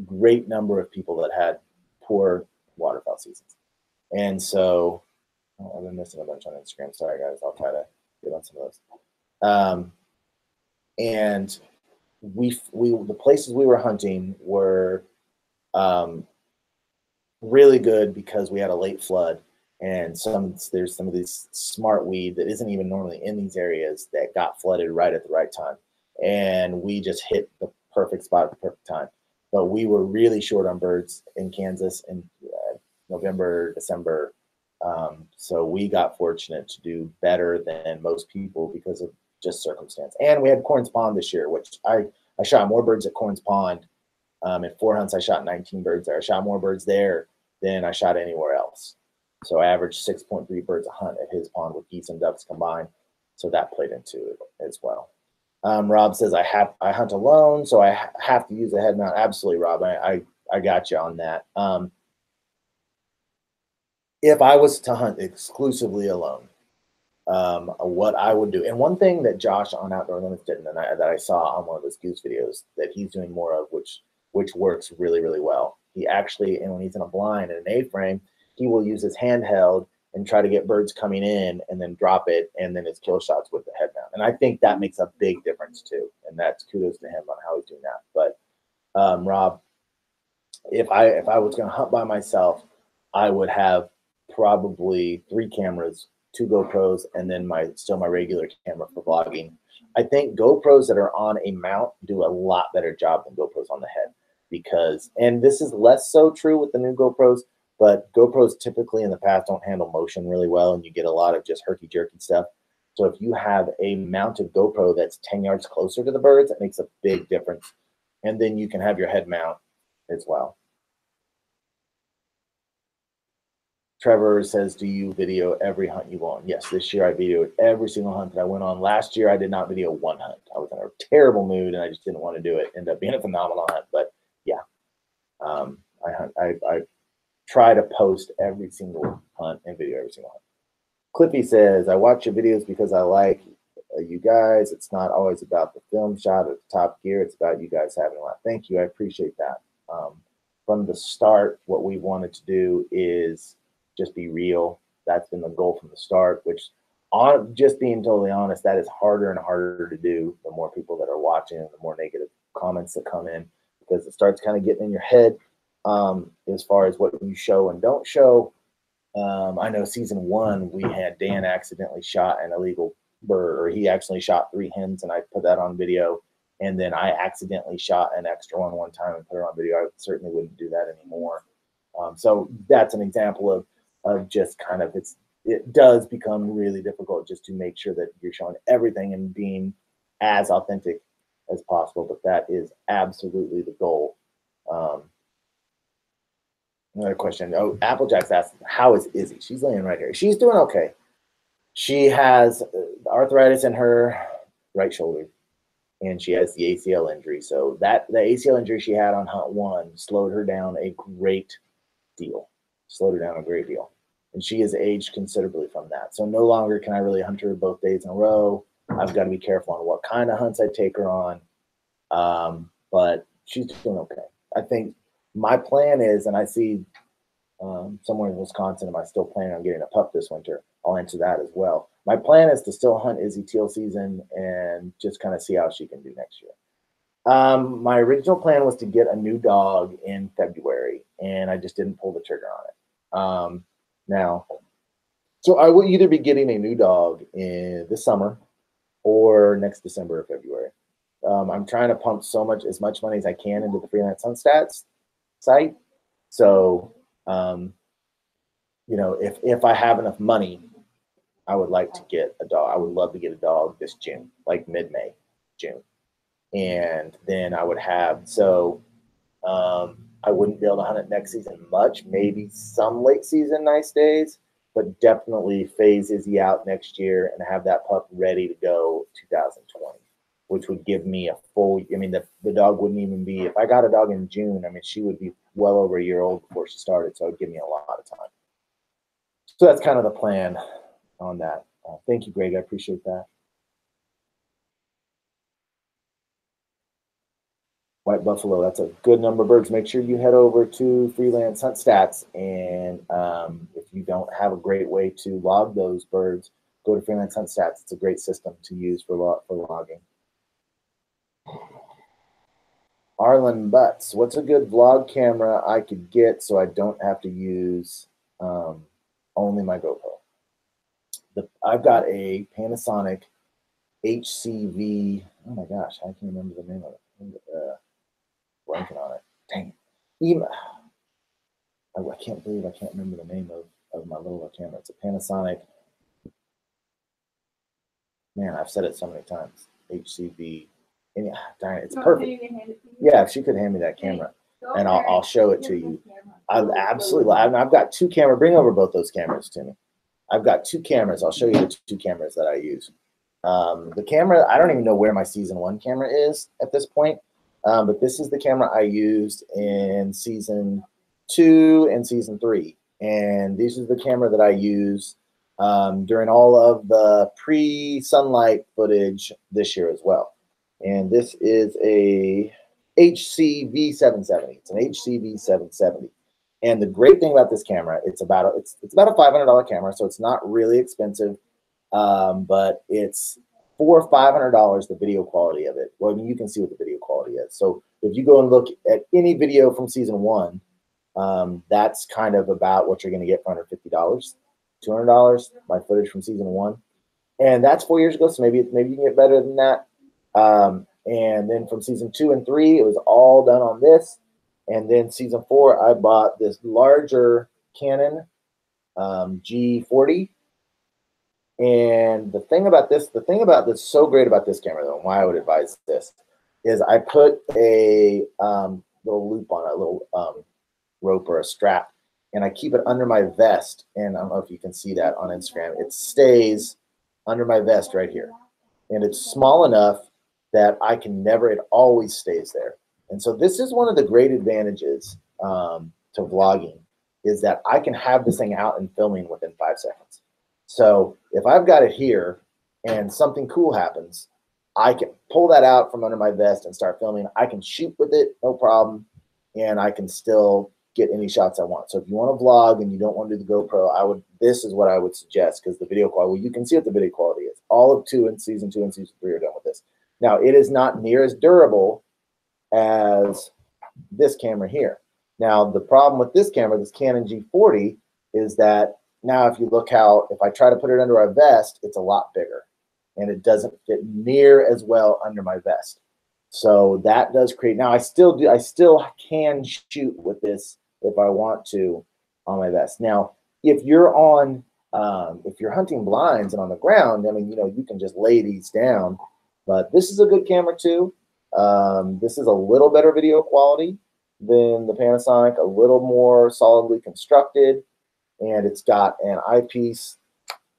great number of people that had poor waterfowl seasons. And so, I've been missing a bunch on Instagram. Sorry, guys. I'll try to get on some of those. And the places we were hunting were really good because we had a late flood. And there's some of these smart weed that isn't even normally in these areas that got flooded right at the right time. And we just hit the perfect spot at the perfect time. But we were really short on birds in Kansas in November, December. So we got fortunate to do better than most people because of just circumstance. And we had Corns Pond this year, which I shot more birds at Corns Pond. At 4 hunts, I shot 19 birds there. I shot more birds there than I shot anywhere else. So I averaged 6.3 birds a hunt at his pond with geese and ducks combined. So that played into it as well. Rob says, I hunt alone, so I have to use a head mount. Absolutely, Rob. I got you on that. if I was to hunt exclusively alone, what I would do, and one thing that Josh on Outdoor Limits did, and that I saw on one of his goose videos that he's doing more of, which works really, really well. He actually, and when he's in a blind and an A-frame, he will use his handheld and try to get birds coming in and then drop it, and then his kill shots with the head mount. And I think that makes a big difference too. And that's kudos to him on how he's doing that. But Rob, if I was going to hunt by myself, I would have probably 3 cameras, 2 GoPros, and then my regular camera for vlogging. I think GoPros that are on a mount do a lot better job than GoPros on the head because, and this is less so true with the new GoPros, but GoPros typically in the past don't handle motion really well, and you get a lot of just herky-jerky stuff. So if you have a mounted GoPro that's 10 yards closer to the birds, it makes a big difference. And then you can have your head mount as well. Trevor says, do you video every hunt you go on? Yes, this year I videoed every single hunt that I went on. Last year I did not video one hunt. I was in a terrible mood and I just didn't want to do it. Ended up being a phenomenal hunt, but yeah, I try to post every single hunt and video every single hunt. Cliffy says, I watch your videos because I like you guys. It's not always about the film shot or the top gear. It's about you guys having a lot. Thank you. I appreciate that. From the start, what we wanted to do is just be real. That's been the goal from the start, which just being totally honest, that is harder and harder to do the more people that are watching and the more negative comments that come in, because it starts kind of getting in your head as far as what you show and don't show. I know season 1, we had Dan accidentally shot an illegal bird, or he actually shot 3 hens, and I put that on video. And then I accidentally shot an extra one time and put it on video. I certainly wouldn't do that anymore. So that's an example of just kind of, it does become really difficult just to make sure that you're showing everything and being as authentic as possible. But that is absolutely the goal. Another question. Oh, Applejack's asked, how is Izzy? She's laying right here. She's doing okay. She has arthritis in her right shoulder, and she has the ACL injury. So the ACL injury she had on hunt 1 slowed her down a great deal. And she has aged considerably from that. So no longer can I really hunt her both days in a row. I've got to be careful on what kind of hunts I take her on. But she's doing okay. I think my plan is, and I see somewhere in Wisconsin, am I still planning on getting a pup this winter? I'll answer that as well. My plan is to still hunt Izzy teal season and just kind of see how she can do next year. My original plan was to get a new dog in February, and I just didn't pull the trigger on it. Now, so I will either be getting a new dog in this summer or next December or February. I'm trying to pump as much money as I can into the Freelance Hunt Stats site. So, you know, if I have enough money, I would like to get a dog. I would love to get a dog this June, like mid-May, June. And then I would have, I wouldn't be able to hunt it next season much, maybe some late season nice days, but definitely phase Izzy out next year and have that pup ready to go 2020, which would give me a full, I mean, the dog wouldn't even be, if I got a dog in June, I mean, she would be well over a year old before she started, so it would give me a lot of time. So that's kind of the plan on that. Thank you, Greg. I appreciate that. White buffalo, that's a good number of birds. Make sure you head over to Freelance Hunt Stats, and if you don't have a great way to log those birds, go to Freelance Hunt Stats. It's a great system to use for logging. Arlen Butts, what's a good vlog camera I could get so I don't have to use only my GoPro? I've got a Panasonic HCV. Oh my gosh, I can't remember the name of it. Blanking on it. Dang it. I can't believe I can't remember the name of my little camera. It's a Panasonic. Man, I've said it so many times. HCV. And, darn it, it's perfect. Yeah, if she could hand me that camera, and I'll show it to you. I've got 2 cameras. Bring over both those cameras to me. I've got 2 cameras. I'll show you the 2 cameras that I use. The camera, I don't even know where my season 1 camera is at this point. But this is the camera I used in season 2 and season 3. And this is the camera that I use during all of the pre-sunlight footage this year as well. And this is a HCV770. It's an HCV770. And the great thing about this camera, it's about a $500 camera, so it's not really expensive, but it's $400 or $500 the video quality of it. Well, I mean, you can see what the video quality is. So if you go and look at any video from season 1, that's kind of about what you're going to get for $150, $200. My footage from season 1, and that's 4 years ago. So maybe you can get better than that. And then from season 2 and 3, it was all done on this. And then season 4, I bought this larger Canon G40. And the thing about this so great about this camera, though, and why I would advise this, is I put a little loop on it, a little rope or a strap, and I keep it under my vest. And I don't know if you can see that on Instagram. It stays under my vest right here. And it's small enough that I can never, it always stays there. And so this is one of the great advantages to vlogging, is that I can have this thing out and filming within 5 seconds. So if I've got it here and something cool happens, I can pull that out from under my vest and start filming. I can shoot with it, no problem, and I can still get any shots I want. So if you want to vlog and you don't want to do the GoPro, this is what I would suggest, because the video quality, well, you can see what the video quality is. All of season 2 and season 3 are done with this. Now, it is not near as durable as this camera here. Now, the problem with this camera, this Canon G40, is that now if you look if I try to put it under a vest, it's a lot bigger, and it doesn't fit near as well under my vest. So that does create, now I still can shoot with this if I want to on my vest. Now, if you're hunting blinds and on the ground, I mean, you can just lay these down, but this is a good camera too. This is a little better video quality than the Panasonic, a little more solidly constructed, and it's got an eyepiece,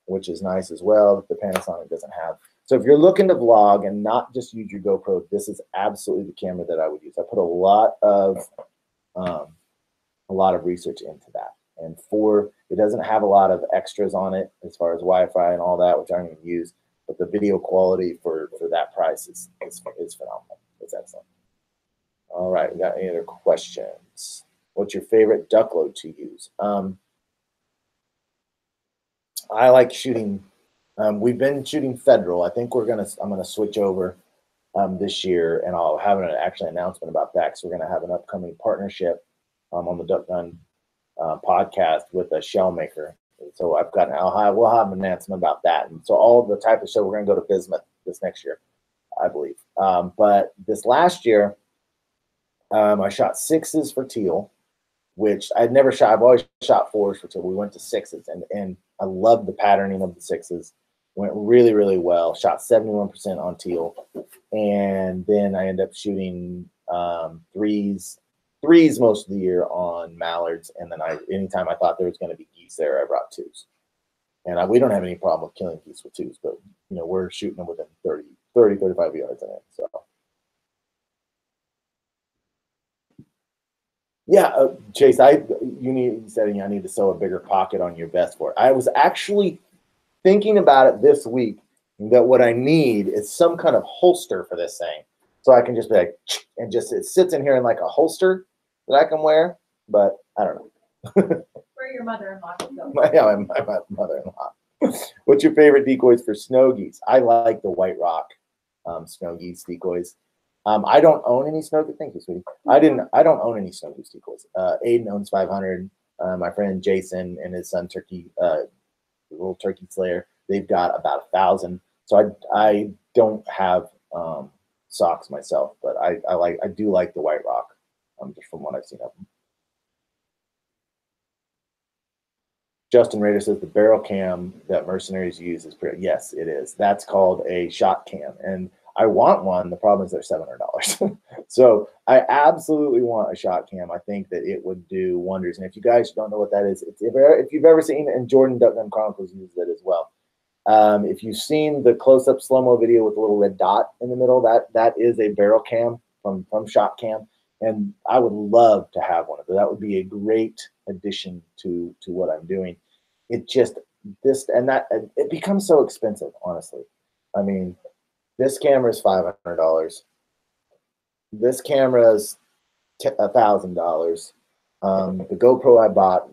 which is nice as well, that the Panasonic doesn't have. So if you're looking to vlog and not just use your GoPro, this is absolutely the camera that I would use. I put a lot of research into that. And it doesn't have a lot of extras on it as far as Wi-Fi and all that, which I'm going to use. But the video quality for that price is phenomenal. It's excellent. All right, we got any other questions? What's your favorite duck load to use? I like shooting. We've been shooting federal. I think I'm gonna switch over this year, and I'll have an announcement about that. So we're gonna have an upcoming partnership on the Duck Gun podcast with a shell maker. So we'll have an announcement about that. And so all the type of show, we're gonna go to Bismuth this next year, I believe. But this last year, I shot 6s for teal, which I'd never shot. I've always shot 4s for teal. We went to 6s, and I loved the patterning of the 6s. Went really, really well. Shot 71% on teal, and then I ended up shooting 3s most of the year on mallards. And then anytime I thought there was going to be geese there, I brought 2s. And we don't have any problem with killing geese with 2s, but we're shooting them within 30, 35 yards in it. So. Yeah, Chase, you said I need to sew a bigger pocket on your vest for it. I was actually thinking about it this week, that what I need is some kind of holster for this thing, so I can just be like, and just it sits in here in like a holster that I can wear. But I don't know. Where your mother-in-law can go. Yeah, my mother-in-law. What's your favorite decoys for snow geese? I like the White Rock snow geese decoys. I don't own any snow geese. Thank you, sweetie. I don't own any snow goose decoys. Aiden owns 500. My friend Jason and his son Turkey, little turkey slayer, they've got about 1,000. So I don't have socks myself, but I do like the White Rock, just from what I've seen of them. Justin Rader says the barrel cam that mercenaries use is pretty. Yes, it is. That's called a shot cam, and I want one. The problem is they're $700. So I absolutely want a shot cam. I think that it would do wonders. And if you guys don't know what that is, if you've ever seen it, and Jordan Duck Gun Chronicles uses it as well. If you've seen the close-up slow-mo video with the little red dot in the middle, that is a barrel cam from Shot Cam. And I would love to have one of those. That would be a great addition to what I'm doing. It just it becomes so expensive, honestly. I mean, this camera is $500. This camera is $1,000. The GoPro I bought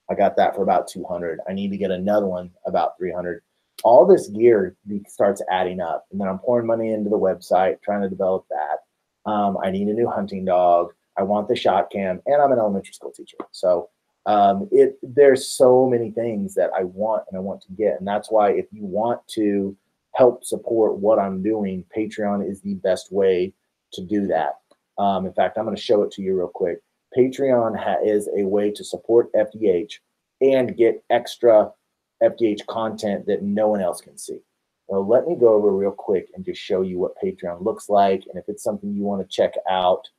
I got that for about $200. I need to get another one about $300. All this gear starts adding up, and then I'm pouring money into the website, trying to develop that. I need a new hunting dog. I want the shot cam, and I'm an elementary school teacher. So there's so many things that I want to get, and that's why if you want to help support what I'm doing, Patreon is the best way to do that. In fact, I'm going to show it to you real quick. Patreon is a way to support FDH and get extra FDH content that no one else can see. Well, let me go over real quick and just show you what Patreon looks like. And if it's something you want to check out,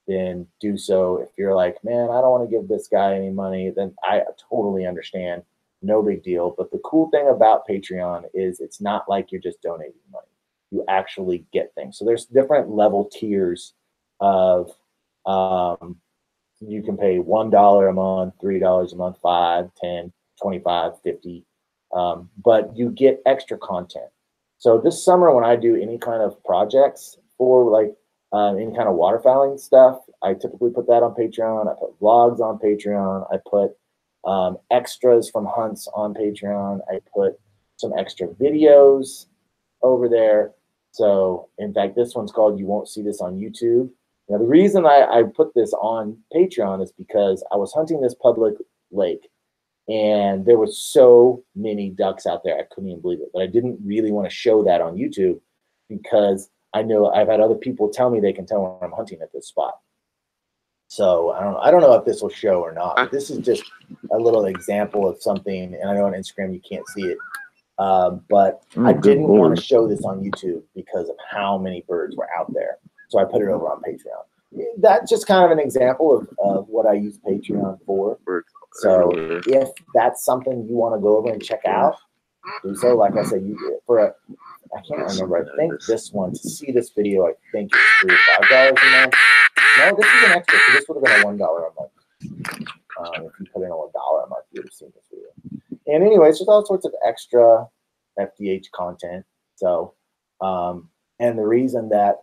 then do so. If you're like, man, I don't want to give this guy any money, then I totally understand. No big deal. But the cool thing about Patreon is it's not like you're just donating money. You actually get things. So there's different level tiers of you can pay $1 a month, $3 a month, $5, $10, $25, $50, but you get extra content. So this summer, when I do any kind of projects for like any kind of waterfowling stuff, I typically put that on Patreon. I put vlogs on Patreon. I put extras from hunts on Patreon. I put some extra videos over there. So in fact, this one's called You Won't See This on YouTube. Now, the reason I put this on Patreon is because I was hunting this public lake, and there were so many ducks out there. I couldn't even believe it. But I didn't really want to show that on YouTube because I know I've had other people tell me they can tell when I'm hunting at this spot. So I don't know if this will show or not. But this is just a little example of something, and I know on Instagram you can't see it. But I didn't want to show this on YouTube because of how many birds were out there. So I put it over on Patreon. That's just kind of an example of what I use Patreon for. So if that's something you want to go over and check out, do so. Like I said, I can't remember. I think this one, to see this video, I think it's $3 or $5 a month. No, this is an extra. So this would have been a $1 a month. If you put in a $1 a month, you would have seen this video. And anyways, there's all sorts of extra FDH content. So, and the reason that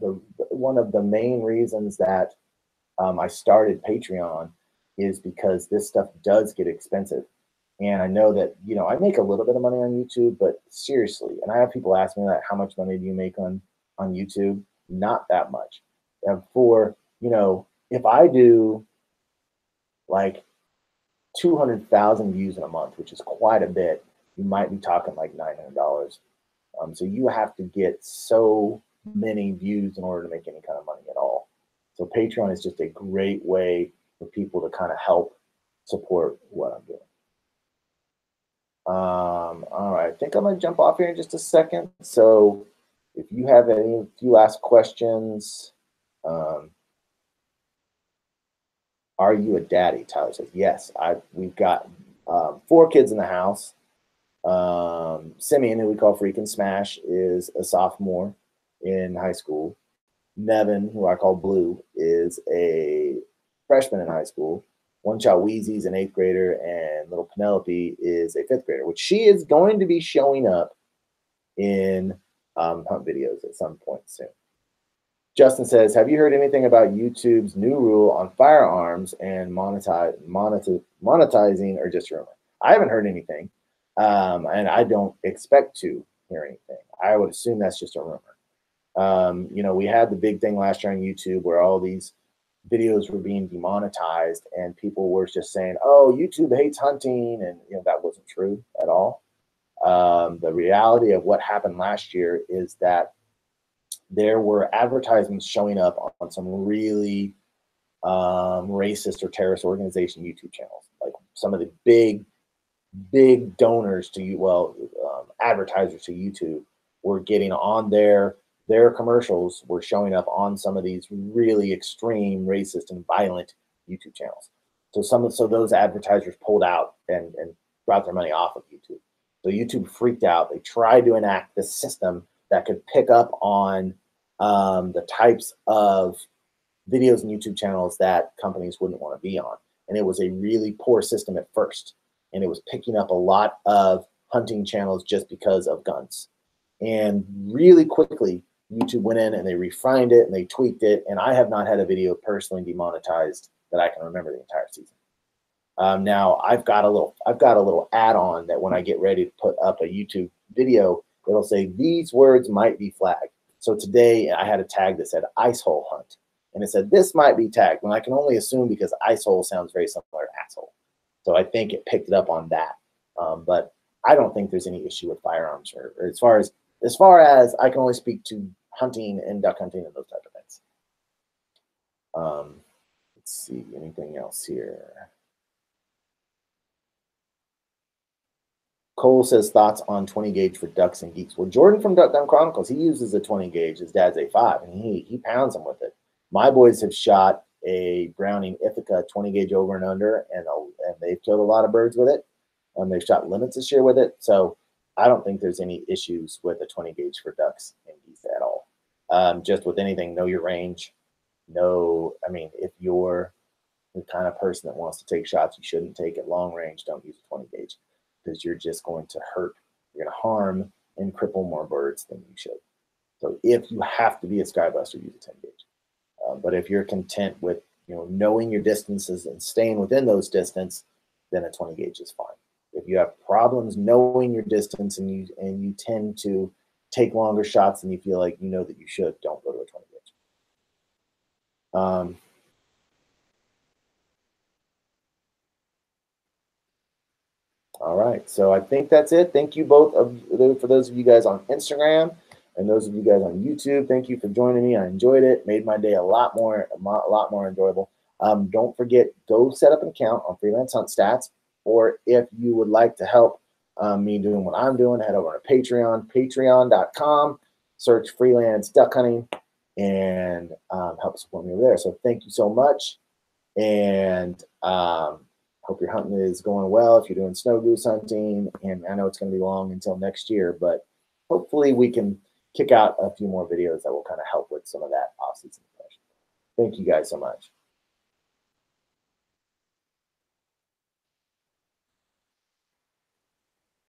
one of the main reasons that I started Patreon is because this stuff does get expensive. And I know that, I make a little bit of money on YouTube, but seriously, and I have people ask me that, how much money do you make on YouTube? Not that much. And for, if I do like 200,000 views in a month, which is quite a bit, you might be talking like $900. So you have to get so many views in order to make any kind of money at all. So Patreon is just a great way for people to kind of help support what I'm doing. All right, I think I'm gonna jump off here in just a second. So if you have a few last questions, are you a daddy? Tyler says, yes, we've got 4 kids in the house. Simeon, who we call Freakin' Smash, is a sophomore in high school. Nevin, who I call Blue, is a freshman in high school. One child, Wheezy's an 8th grader, and little Penelope is a 5th grader, which she is going to be showing up in hunt videos at some point soon. Justin says, have you heard anything about YouTube's new rule on firearms and monetizing, or just rumor? I haven't heard anything, and I don't expect to hear anything. I would assume that's just a rumor. We had the big thing last year on YouTube where all these videos were being demonetized, and people were just saying, oh, YouTube hates hunting, and that wasn't true at all. The reality of what happened last year is that there were advertisements showing up on some really racist or terrorist organization YouTube channels. Like some of the big donors to advertisers to YouTube were getting on their commercials were showing up on some of these really extreme racist and violent YouTube channels. So those advertisers pulled out and brought their money off of YouTube. So YouTube freaked out. They tried to enact this system that could pick up on the types of videos and YouTube channels that companies wouldn't want to be on. And it was a really poor system at first. And it was picking up a lot of hunting channels just because of guns. And really quickly, YouTube went in and they refined it and they tweaked it. And I have not had a video personally demonetized that I can remember the entire season. Now I've got a little add-on that when I get ready to put up a YouTube video, it'll say these words might be flagged. So today I had a tag that said ice hole hunt, and it said this might be tagged. And I can only assume because ice hole sounds very similar to asshole. So I think it picked it up on that. But I don't think there's any issue with firearms, or as far as I can only speak to hunting and duck hunting and those type of things. Let's see, anything else here? Cole says thoughts on 20 gauge for ducks and geeks. Well, Jordan from Duck Gun Chronicles, he uses a 20 gauge. His dad's A5, and he pounds them with it. My boys have shot a Browning Ithaca 20 gauge over and under, and they've killed a lot of birds with it. They've shot limits this year with it. So I don't think there's any issues with a 20 gauge for ducks and geese at all. Just with anything, know your range. If you're the kind of person that wants to take shots you shouldn't take at long range, don't use a 20 gauge. Because you're just going to hurt, you're going to harm and cripple more birds than you should. So if you have to be a skybuster, use a 10 gauge. But if you're content with knowing your distances and staying within those distance, then a 20 gauge is fine. If you have problems knowing your distance and you tend to take longer shots than you feel like that you should, don't go to a 20 gauge. All right, so I think that's it. Thank you both for those of you guys on Instagram and those of you guys on YouTube. Thank you for joining me. I enjoyed it. Made my day a lot more enjoyable. Don't forget, go set up an account on Freelance Hunt Stats, or if you would like to help me doing what I'm doing, head over to Patreon, patreon.com, search Freelance Duck Hunting, and help support me over there. So thank you so much, and hope your hunting is going well if you're doing snow goose hunting. And I know it's going to be long until next year, but hopefully we can kick out a few more videos that will kind of help with some of that off-season pressure. Thank you guys so much.